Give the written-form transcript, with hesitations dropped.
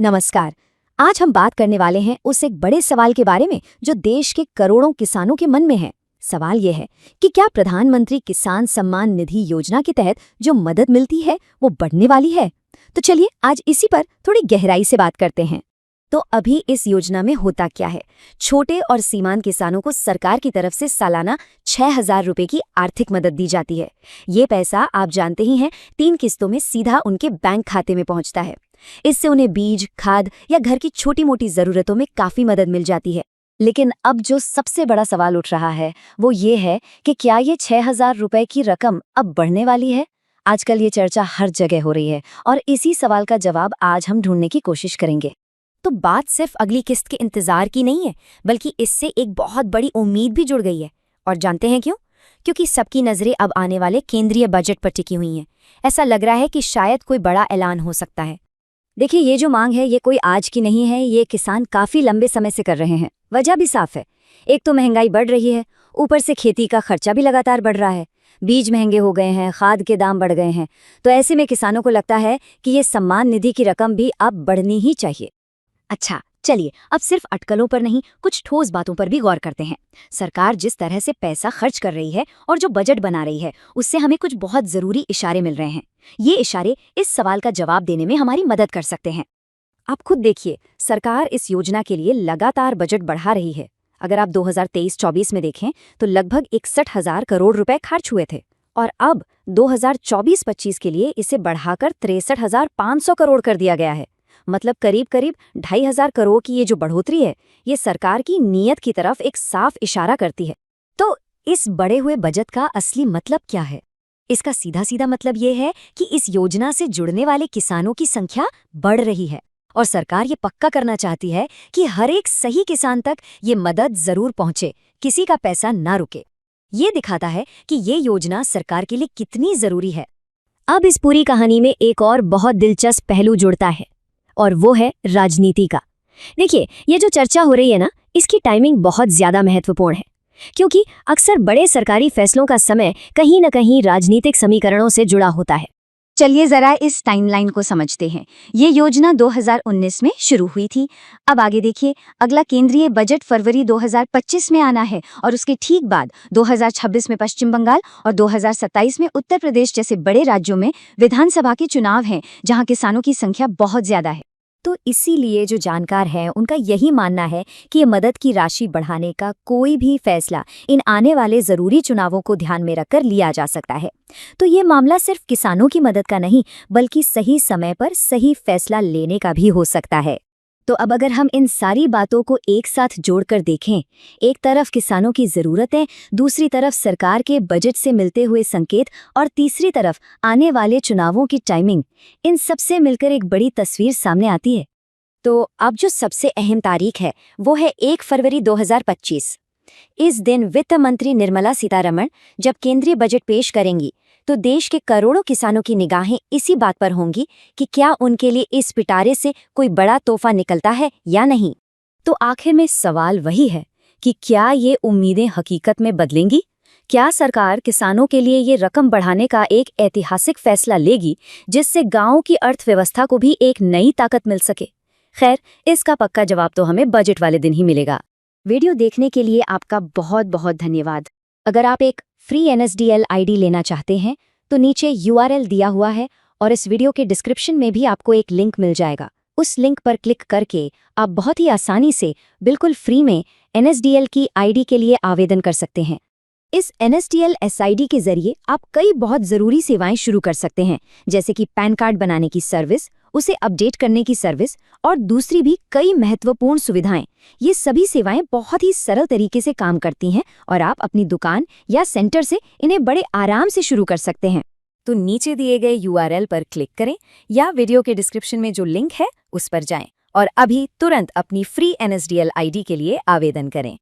नमस्कार। आज हम बात करने वाले हैं उस एक बड़े सवाल के बारे में जो देश के करोड़ों किसानों के मन में है। सवाल ये है कि क्या प्रधानमंत्री किसान सम्मान निधि योजना के तहत जो मदद मिलती है वो बढ़ने वाली है। तो चलिए आज इसी पर थोड़ी गहराई से बात करते हैं। तो अभी इस योजना में होता क्या है। छोटे और सीमांत किसानों को सरकार की तरफ से सालाना 6,000 रुपए की आर्थिक मदद दी जाती है। ये पैसा आप जानते ही हैं 3 किस्तों में सीधा उनके बैंक खाते में पहुंचता है। इससे उन्हें बीज, खाद या घर की छोटी मोटी जरूरतों में काफी मदद मिल जाती है। लेकिन अब जो सबसे बड़ा सवाल उठ रहा है वो ये है कि क्या ये 6,000 रुपए की रकम अब बढ़ने वाली है। आजकल ये चर्चा हर जगह हो रही है और इसी सवाल का जवाब आज हम ढूंढने की कोशिश करेंगे। तो बात सिर्फ अगली किस्त के इंतजार की नहीं है, बल्कि इससे एक बहुत बड़ी उम्मीद भी जुड़ गई है। और जानते हैं क्यों? क्योंकि सबकी नजरें अब आने वाले केंद्रीय बजट पर टिकी हुई हैं। ऐसा लग रहा है कि शायद कोई बड़ा ऐलान हो सकता है। देखिए, ये जो मांग है ये कोई आज की नहीं है, ये किसान काफी लंबे समय से कर रहे हैं। वजह भी साफ है। एक तो महंगाई बढ़ रही है, ऊपर से खेती का खर्चा भी लगातार बढ़ रहा है। बीज महंगे हो गए हैं, खाद के दाम बढ़ गए हैं। तो ऐसे में किसानों को लगता है कि ये सम्मान निधि की रकम भी अब बढ़नी ही चाहिए। अच्छा, चलिए अब सिर्फ अटकलों पर नहीं, कुछ ठोस बातों पर भी गौर करते हैं। सरकार जिस तरह से पैसा खर्च कर रही है और जो बजट बना रही है, उससे हमें कुछ बहुत जरूरी इशारे मिल रहे हैं। ये इशारे इस सवाल का जवाब देने में हमारी मदद कर सकते हैं। आप खुद देखिए, सरकार इस योजना के लिए लगातार बजट बढ़ा रही है। अगर आप 2023-24 में देखें तो लगभग 61,000 करोड़ रुपए खर्च हुए थे और अब 2024-25 के लिए इसे बढ़ाकर 63,500 करोड़ कर दिया गया है। मतलब करीब करीब 2,500 करोड़ की ये जो बढ़ोतरी है, ये सरकार की नीयत की तरफ एक साफ इशारा करती है। तो इस बढ़े हुए बजट का असली मतलब क्या है? इसका सीधा सीधा मतलब ये है कि इस योजना से जुड़ने वाले किसानों की संख्या बढ़ रही है और सरकार ये पक्का करना चाहती है कि हर एक सही किसान तक ये मदद जरूर पहुंचे, किसी का पैसा ना रुके। ये दिखाता है कि ये योजना सरकार के लिए कितनी जरूरी है। अब इस पूरी कहानी में एक और बहुत दिलचस्प पहलू जुड़ता है और वो है राजनीति का। देखिए, ये जो चर्चा हो रही है ना, इसकी टाइमिंग बहुत ज्यादा महत्वपूर्ण है, क्योंकि अक्सर बड़े सरकारी फैसलों का समय कहीं न कहीं राजनीतिक समीकरणों से जुड़ा होता है। चलिए जरा इस टाइमलाइन को समझते हैं। ये योजना 2019 में शुरू हुई थी। अब आगे देखिए, अगला केंद्रीय बजट फरवरी 2025 में आना है और उसके ठीक बाद 2026 में पश्चिम बंगाल और 2027 में उत्तर प्रदेश जैसे बड़े राज्यों में विधानसभा के चुनाव हैं, जहां किसानों की संख्या बहुत ज्यादा है। तो इसीलिए जो जानकार हैं उनका यही मानना है कि ये मदद की राशि बढ़ाने का कोई भी फैसला इन आने वाले ज़रूरी चुनावों को ध्यान में रखकर लिया जा सकता है। तो ये मामला सिर्फ किसानों की मदद का नहीं, बल्कि सही समय पर सही फैसला लेने का भी हो सकता है। तो अब अगर हम इन सारी बातों को एक साथ जोड़कर देखें, एक तरफ किसानों की ज़रूरतें, दूसरी तरफ सरकार के बजट से मिलते हुए संकेत और तीसरी तरफ आने वाले चुनावों की टाइमिंग, इन सब से मिलकर एक बड़ी तस्वीर सामने आती है। तो अब जो सबसे अहम तारीख है वो है 1 फरवरी 2025। इस दिन वित्त मंत्री निर्मला सीतारमण जब केंद्रीय बजट पेश करेंगी तो देश के करोड़ों किसानों की निगाहें इसी बात पर होंगी कि क्या उनके लिए इस पिटारे से कोई बड़ा तोहफा निकलता है या नहीं। तो आखिर में सवाल वही है कि क्या ये उम्मीदें हकीकत में बदलेंगी? क्या सरकार किसानों के लिए ये रकम बढ़ाने का एक ऐतिहासिक फैसला लेगी जिससे गांवों की अर्थव्यवस्था को भी एक नई ताकत मिल सके? खैर, इसका पक्का जवाब तो हमें बजट वाले दिन ही मिलेगा। वीडियो देखने के लिए आपका बहुत बहुत धन्यवाद। अगर आप एक फ्री NSDL ID लेना चाहते हैं तो नीचे URL दिया हुआ है और इस वीडियो के डिस्क्रिप्शन में भी आपको एक लिंक मिल जाएगा। उस लिंक पर क्लिक करके आप बहुत ही आसानी से बिल्कुल फ्री में NSDL की ID के लिए आवेदन कर सकते हैं। इस NSDL SID के जरिए आप कई बहुत ज़रूरी सेवाएं शुरू कर सकते हैं, जैसे कि पैन कार्ड बनाने की सर्विस, उसे अपडेट करने की सर्विस और दूसरी भी कई महत्वपूर्ण सुविधाएं। ये सभी सेवाएं बहुत ही सरल तरीके से काम करती हैं और आप अपनी दुकान या सेंटर से इन्हें बड़े आराम से शुरू कर सकते हैं। तो नीचे दिए गए URL पर क्लिक करें या वीडियो के डिस्क्रिप्शन में जो लिंक है उस पर जाएं और अभी तुरंत अपनी फ्री NSDL ID के लिए आवेदन करें।